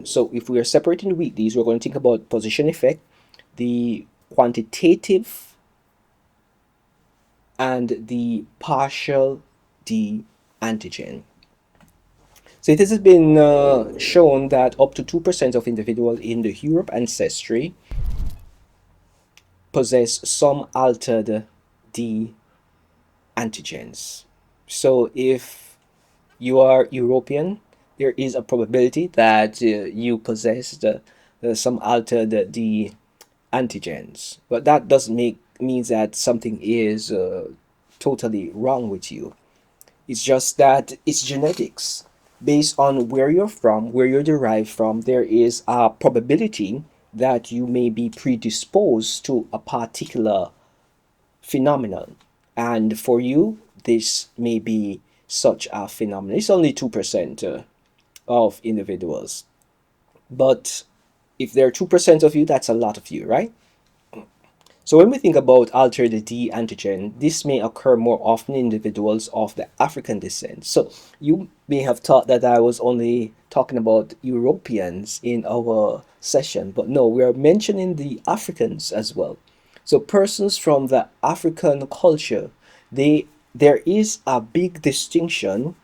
So if we are separating the weeklies, we're going to think about position effect, the quantitative, and the partial D antigen. So it has been shown that up to 2% of individuals in the Europe ancestry possess some altered D antigens. So if you are European, there is a probability that you possess some altered D antigens. But that doesn't mean that something is totally wrong with you. It's just that it's genetics. Based on where you're from, where you're derived from, there is a probability that you may be predisposed to a particular phenomenon. And for you, this may be such a phenomenon. It's only 2% of individuals. But if there are 2% of you, that's a lot of you, right? So when we think about altered D antigen, this may occur more often in individuals of the African descent. So you may have thought that I was only talking about Europeans in our session, but no, we are mentioning the Africans as well. So persons from the African culture, there is a big distinction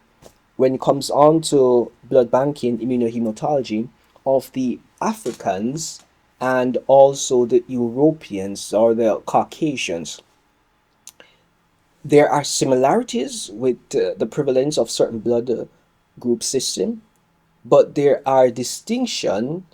when it comes on to blood banking, immunohematology, of the Africans and also the Europeans or the Caucasians. There are similarities with the prevalence of certain blood group system, but there are distinction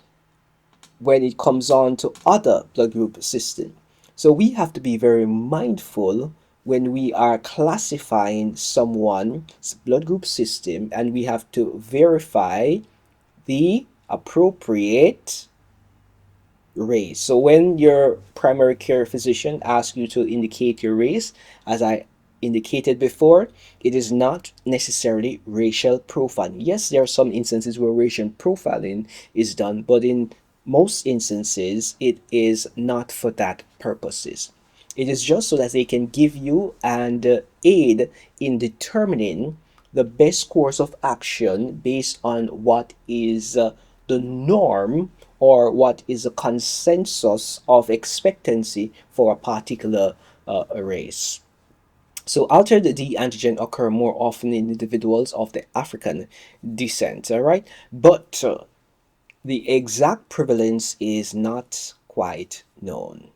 when it comes on to other blood group system. So we have to be very mindful when we are classifying someone's blood group system, and we have to verify the appropriate race. So when your primary care physician asks you to indicate your race, as I indicated before, it is not necessarily racial profiling. Yes, there are some instances where racial profiling is done, but in most instances, it is not for that purposes. It is just so that they can give you and aid in determining the best course of action based on what is the norm or what is a consensus of expectancy for a particular race. So altered D antigen occur more often in individuals of the African descent, all right? But the exact prevalence is not quite known.